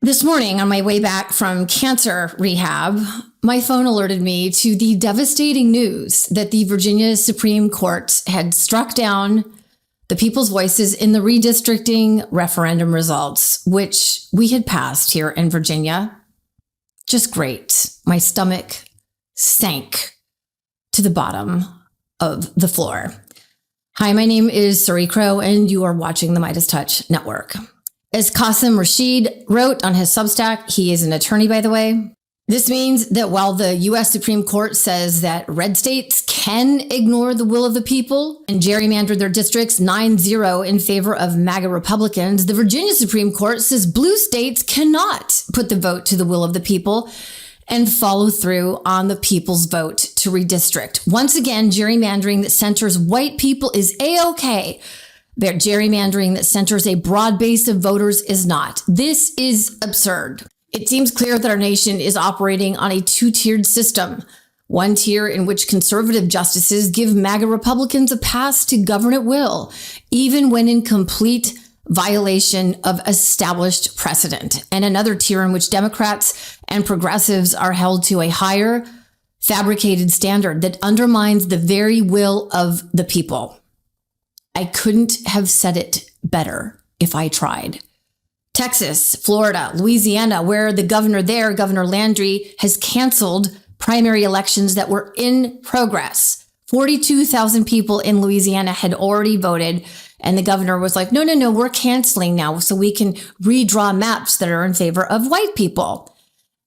This morning on my way back from cancer rehab, my phone alerted me to the devastating news that the Virginia Supreme Court had struck down the people's voices in the redistricting referendum results, which we had passed here in Virginia. Just great. My stomach sank to the bottom of the floor. Hi, my name is Suri Crowe, and you are watching the MeidasTouch Network. As Qasim Rashid wrote on his Substack, he is an attorney, by the way. This means that while the U.S. Supreme Court says that red states can ignore the will of the people and gerrymander their districts 9-0 in favor of MAGA Republicans, the Virginia Supreme Court says blue states cannot put the vote to the will of the people and follow through on the people's vote to redistrict. Once again, gerrymandering that centers white people is A-OK. But gerrymandering that centers a broad base of voters is not. This is absurd. It seems clear that our nation is operating on a two-tiered system. One tier in which conservative justices give MAGA Republicans a pass to govern at will, even when in complete violation of established precedent. And another tier in which Democrats and progressives are held to a higher, fabricated standard that undermines the very will of the people. I couldn't have said it better if I tried. Texas, Florida, Louisiana, where the governor there, Governor Landry, has canceled primary elections that were in progress. 42,000 people in Louisiana had already voted, and the governor was like, no, we're canceling now so we can redraw maps that are in favor of white people.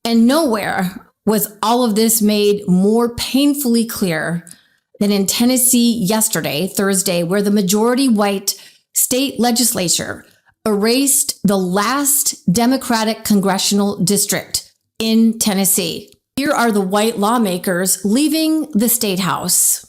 And nowhere was all of this made more painfully clear than in Tennessee yesterday, Thursday, where the majority white state legislature erased the last Democratic congressional district in Tennessee. Here are the white lawmakers leaving the state house.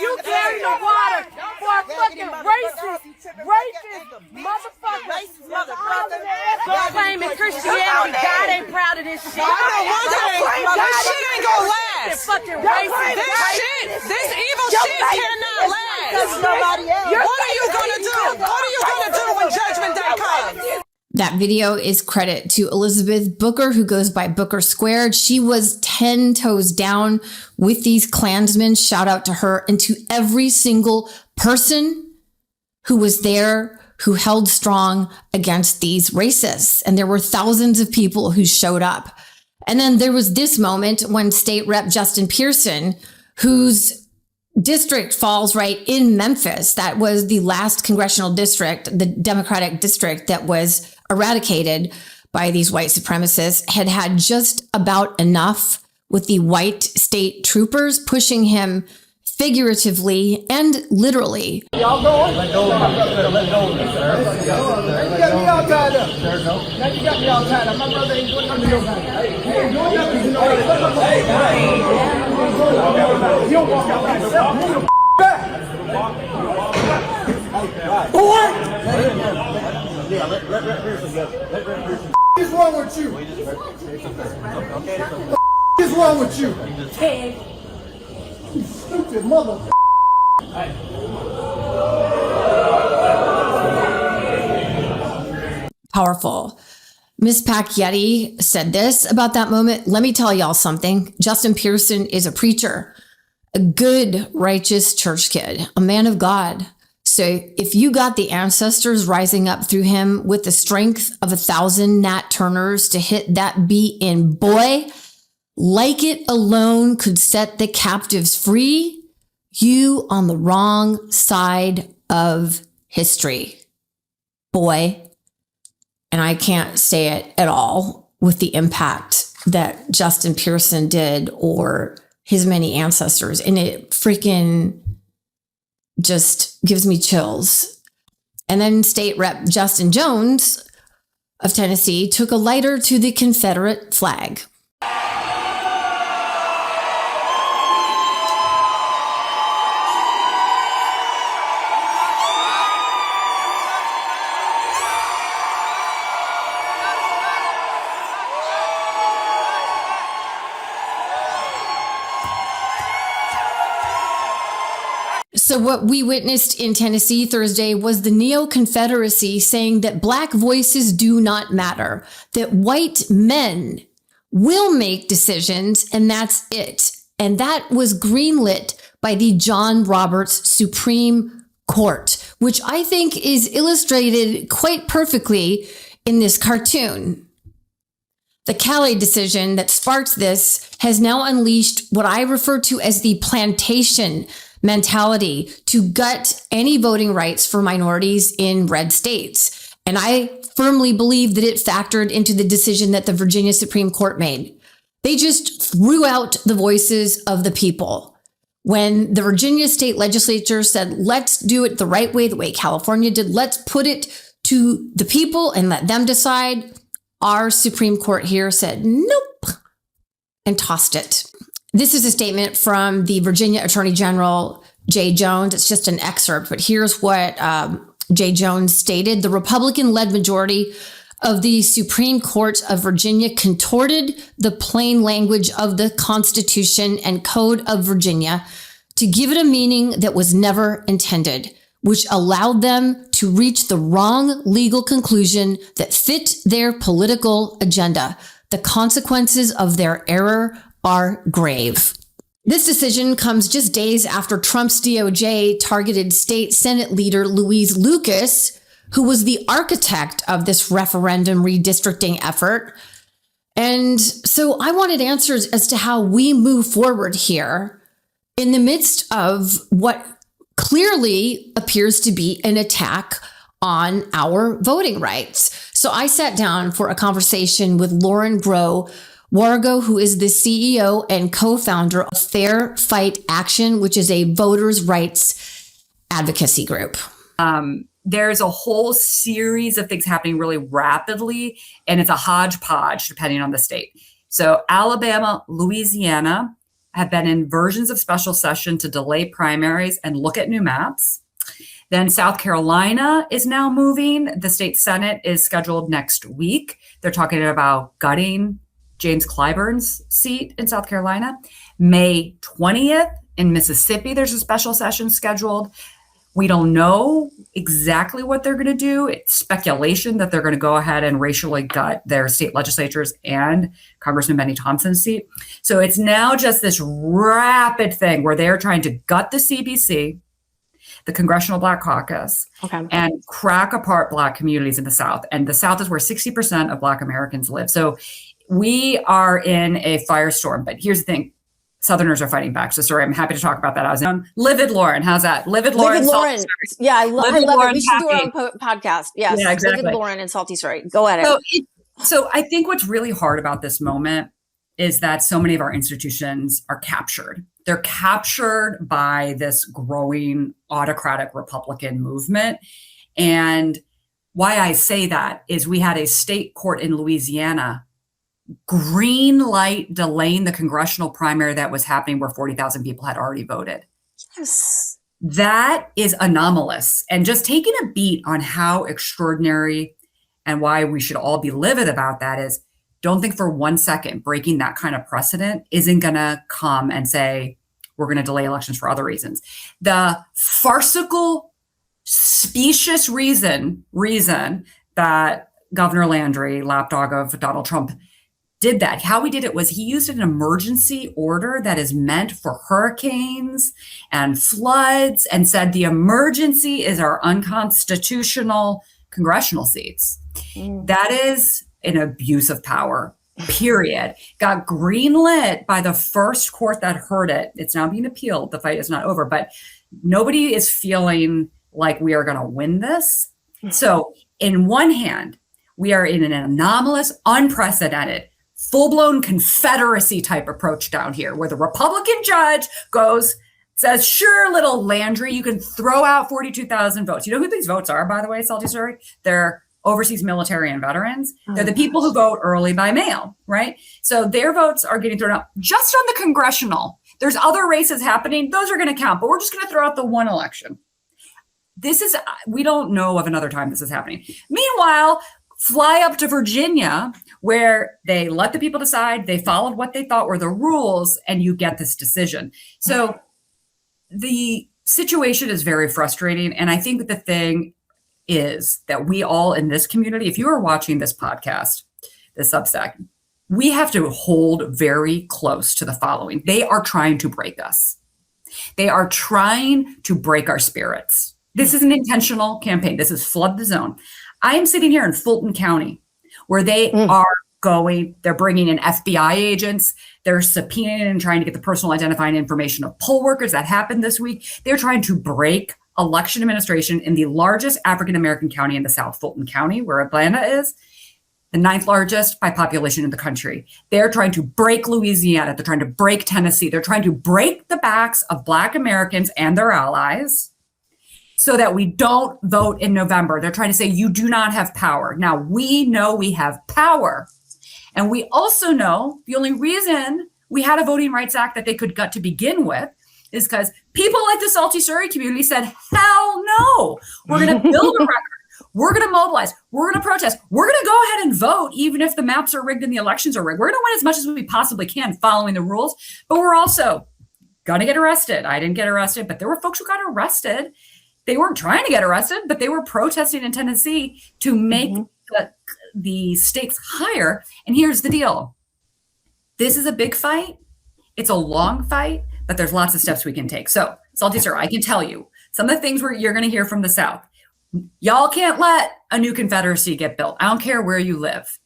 You carry the water for a fucking racist motherfucker. Claiming Christianity, God ain't proud of this shit. This shit ain't gonna last. Fucking racist. This evil shit cannot last. What are you gonna do? What are you gonna do when Judgment Day comes? That video is credit to Elizabeth Booker, who goes by Booker Squared. She was 10 toes down with these Klansmen. Shout out to her and to every single person who was there, who held strong against these racists. And there were thousands of people who showed up. And then there was this moment when State Rep Justin Pearson, whose district falls right in Memphis, that was the last congressional district, the Democratic district that was eradicated by these white supremacists, had just about enough with the white state troopers pushing him figuratively and literally. Y'all going? Let go. Let go, sir. You got me all tied up. Now you got me all tied up. My brother ain't doing nothing to nobody. He ain't doing nothing to nobody. You don't walk out by yourself. Move the back. Boy! Yeah, let Pearson go. What is wrong with you? What is wrong with you? You stupid mother. Powerful. Miss Packyetti said this about that moment. Let me tell y'all something. Justin Pearson is a preacher, a good, righteous church kid, a man of God. So if you got the ancestors rising up through him with the strength of 1,000 Nat Turners to hit that beat in, boy, like it alone could set the captives free, You on the wrong side of history, boy. And I can't say it at all with the impact that Justin Pearson did or his many ancestors. And it freaking just gives me chills. And then State Rep Justin Jones of Tennessee took a lighter to the Confederate flag. So what we witnessed in Tennessee Thursday was the neo-Confederacy saying that Black voices do not matter, that white men will make decisions, and that's it. And that was greenlit by the John Roberts Supreme Court, which I think is illustrated quite perfectly in this cartoon. The Callais decision that sparked this has now unleashed what I refer to as the plantation mentality to gut any voting rights for minorities in red states. And I firmly believe that it factored into the decision that the Virginia Supreme Court made. They just threw out the voices of the people. When the Virginia state legislature said, let's do it the right way, the way California did, let's put it to the people and let them decide, our Supreme Court here said, nope, and tossed it. This is a statement from the Virginia Attorney General, Jay Jones. It's just an excerpt, but here's what Jay Jones stated. The Republican-led majority of the Supreme Court of Virginia contorted the plain language of the Constitution and Code of Virginia to give it a meaning that was never intended, which allowed them to reach the wrong legal conclusion that fit their political agenda. The consequences of their error are grave. This decision comes just days after Trump's DOJ targeted state Senate leader Louise Lucas, who was the architect of this referendum redistricting effort. And so I wanted answers as to how we move forward here in the midst of what clearly appears to be an attack on our voting rights. So I sat down for a conversation with Lauren Groh-Wargo, who is the CEO and co-founder of Fair Fight Action, which is a voters' rights advocacy group. There's a whole series of things happening really rapidly, and it's a hodgepodge depending on the state. So Alabama, Louisiana have been in versions of special session to delay primaries and look at new maps. Then South Carolina is now moving. The state Senate is scheduled next week. They're talking about gutting James Clyburn's seat in South Carolina. May 20th in Mississippi, there's a special session scheduled. We don't know exactly what they're going to do. It's speculation that they're going to go ahead and racially gut their state legislatures and Congressman Benny Thompson's seat. So it's now just this rapid thing where they're trying to gut the CBC, the Congressional Black Caucus, and crack apart Black communities in the South. And the South is where 60% of Black Americans live. So we are in a firestorm. But here's the thing. Southerners are fighting back. So sorry, I'm happy to talk about that. I was in Livid Lauren. How's that? Livid Lauren. Yeah, I love it. We should do our own podcast. Yes. Yeah, exactly. Livid Lauren and Salty Story. Go at it. So I think what's really hard about this moment is that so many of our institutions are captured. They're captured by this growing autocratic Republican movement. And why I say that is we had a state court in Louisiana green light delaying the congressional primary that was happening where 40,000 people had already voted. Yes. That is anomalous. And just taking a beat on how extraordinary and why we should all be livid about that is don't think for 1 second breaking that kind of precedent isn't going to come and say, we're going to delay elections for other reasons. The farcical, specious reason that Governor Landry, lapdog of Donald Trump, did that. How he did it was he used an emergency order that is meant for hurricanes and floods and said the emergency is our unconstitutional congressional seats. That is an abuse of power. period, got greenlit by the first court that heard it. It's now being appealed. The fight is not over, but nobody is feeling like we are going to win this. So in one hand, we are in an anomalous, unprecedented, full-blown Confederacy type approach down here, where the Republican judge says, sure, little Landry, you can throw out 42,000 votes. You know who these votes are, by the way, Salty Suri? They're overseas military and veterans. They're the people who vote early by mail, right? So their votes are getting thrown out just on the congressional. There's other races happening. Those are going to count, but we're just going to throw out the one election. We don't know of another time this is happening. Meanwhile, fly up to Virginia, where they let the people decide, they followed what they thought were the rules, and you get this decision. So the situation is very frustrating. And I think that the thing is that we all in this community, if you are watching this podcast, this Substack, we have to hold very close to the following. They are trying to break us. They are trying to break our spirits. This is an intentional campaign. This is flood the zone. I am sitting here in Fulton County, where they they're bringing in FBI agents. They're subpoenaing and trying to get the personal identifying information of poll workers. That happened this week. They're trying to break election administration in the largest African-American county in the South, Fulton County, where Atlanta is, the 9th largest by population in the country. They're trying to break Louisiana. They're trying to break Tennessee. They're trying to break the backs of Black Americans and their allies so that we don't vote in November. They're trying to say, you do not have power. Now, we know we have power. And we also know the only reason we had a Voting Rights Act that they could gut to begin with is because people like the Salty Suri community said, hell no, we're going to build a record. We're going to mobilize. We're going to protest. We're going to go ahead and vote, even if the maps are rigged and the elections are rigged. We're going to win as much as we possibly can following the rules. But we're also going to get arrested. I didn't get arrested, but there were folks who got arrested. They weren't trying to get arrested, but they were protesting in Tennessee to make the stakes higher. And here's the deal. This is a big fight. It's a long fight, but there's lots of steps we can take. So, Salty Sir, I can tell you some of the things you're going to hear from the South. Y'all can't let a new Confederacy get built. I don't care where you live.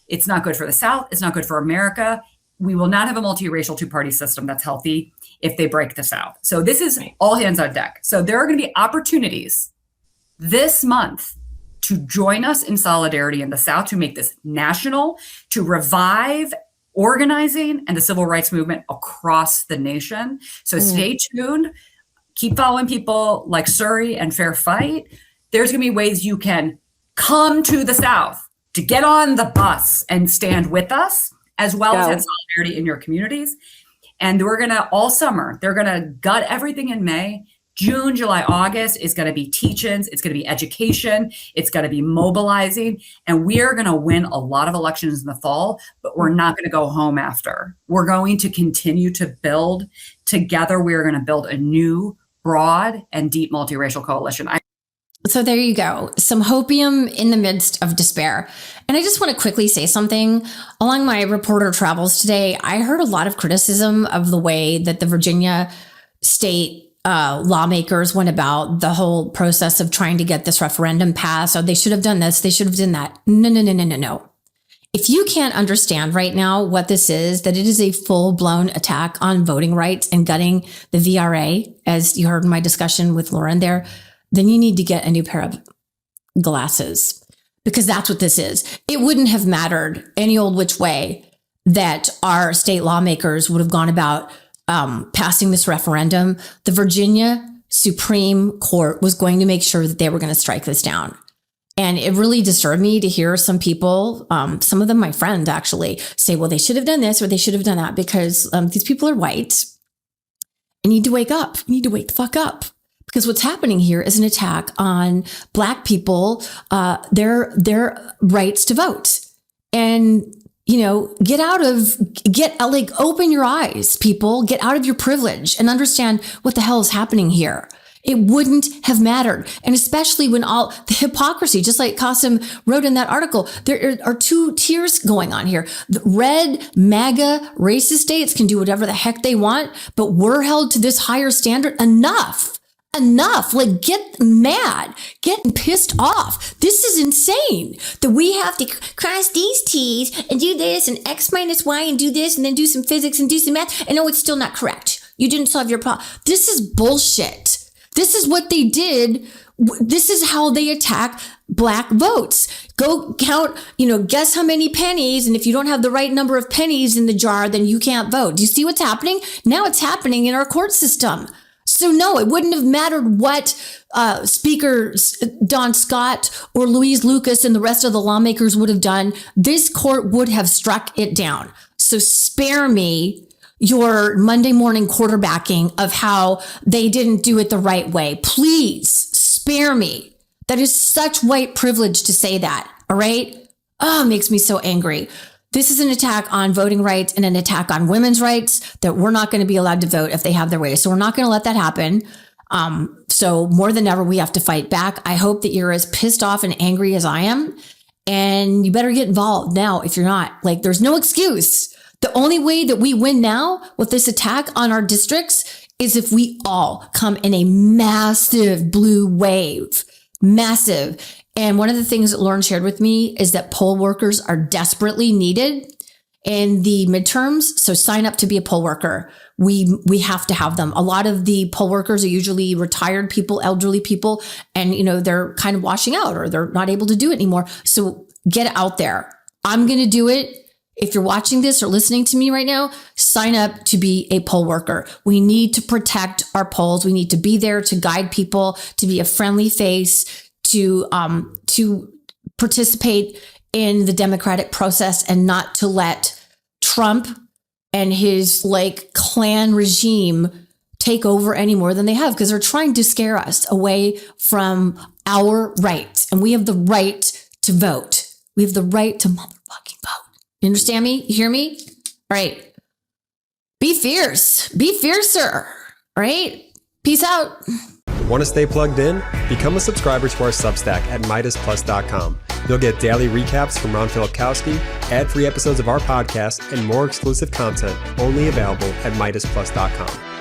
It's not good for the South. It's not good for America. We will not have a multiracial two-party system that's healthy if they break the South. So this is all hands on deck. So there are going to be opportunities this month to join us in solidarity in the South, to make this national, to revive organizing and the civil rights movement across the nation. So stay tuned. Keep following people like Suri and Fair Fight. There's going to be ways you can come to the South to get on the bus and stand with us, as well as have solidarity in your communities. And we're going to, all summer, they're going to gut everything in May. June, July, August is going to be teach-ins. It's going to be education. It's going to be mobilizing. And we are going to win a lot of elections in the fall, but we're not going to go home after. We're going to continue to build together. We're going to build a new, broad, and deep multiracial coalition. So there you go. Some hopium in the midst of despair. And I just want to quickly say something. Along my reporter travels today, I heard a lot of criticism of the way that the Virginia state lawmakers went about the whole process of trying to get this referendum passed. Oh, they should have done this. They should have done that. No. If you can't understand right now what this is, that it is a full-blown attack on voting rights and gutting the VRA, as you heard in my discussion with Lauren there, then you need to get a new pair of glasses, because that's what this is. It wouldn't have mattered any old which way that our state lawmakers would have gone about passing this referendum. The Virginia Supreme Court was going to make sure that they were going to strike this down. And it really disturbed me to hear some people, some of them my friend actually, say, well, they should have done this or they should have done that, because these people are white. You need to wake up. You need to wake the fuck up. Because what's happening here is an attack on Black people, their rights to vote. And, open your eyes, people, get out of your privilege and understand what the hell is happening here. It wouldn't have mattered. And especially when all the hypocrisy, just like Qasim wrote in that article, there are two tiers going on here. The red MAGA racist states can do whatever the heck they want, but we're held to this higher standard. Enough enough. Like, get mad, get pissed off. This is insane that we have to cross these T's and do this and X minus Y and do this and then do some physics and do some math. And no, it's still not correct. You didn't solve your problem. This is bullshit. This is what they did. This is how they attack black votes. Go count, guess how many pennies. And if you don't have the right number of pennies in the jar, then you can't vote. Do you see what's happening? Now it's happening in our court system. So no, it wouldn't have mattered what Speaker Don Scott or Louise Lucas and the rest of the lawmakers would have done. This court would have struck it down. So spare me your Monday morning quarterbacking of how they didn't do it the right way. Please spare me. That is such white privilege to say that. All right. Oh, it makes me so angry. This is an attack on voting rights and an attack on women's rights that we're not going to be allowed to vote if they have their way. So we're not going to let that happen. So more than ever, we have to fight back. I hope that you're as pissed off and angry as I am. And you better get involved now if you're not. Like, there's no excuse. The only way that we win now with this attack on our districts is if we all come in a massive blue wave. Massive. And one of the things that Lauren shared with me is that poll workers are desperately needed in the midterms. So sign up to be a poll worker. We have to have them. A lot of the poll workers are usually retired people, elderly people, and they're kind of washing out or they're not able to do it anymore. So get out there. I'm going to do it. If you're watching this or listening to me right now, sign up to be a poll worker. We need to protect our polls. We need to be there to guide people, to be a friendly face, to participate in the democratic process and not to let Trump and his Klan regime take over any more than they have, because they're trying to scare us away from our rights. And we have the right to vote. We have the right to motherfucking vote. You understand me? You hear me? All right. Be fierce. Be fiercer. All right. Peace out. Want to stay plugged in? Become a subscriber to our Substack at MeidasPlus.com. You'll get daily recaps from Ron Filipkowski, ad-free episodes of our podcast, and more exclusive content only available at MeidasPlus.com.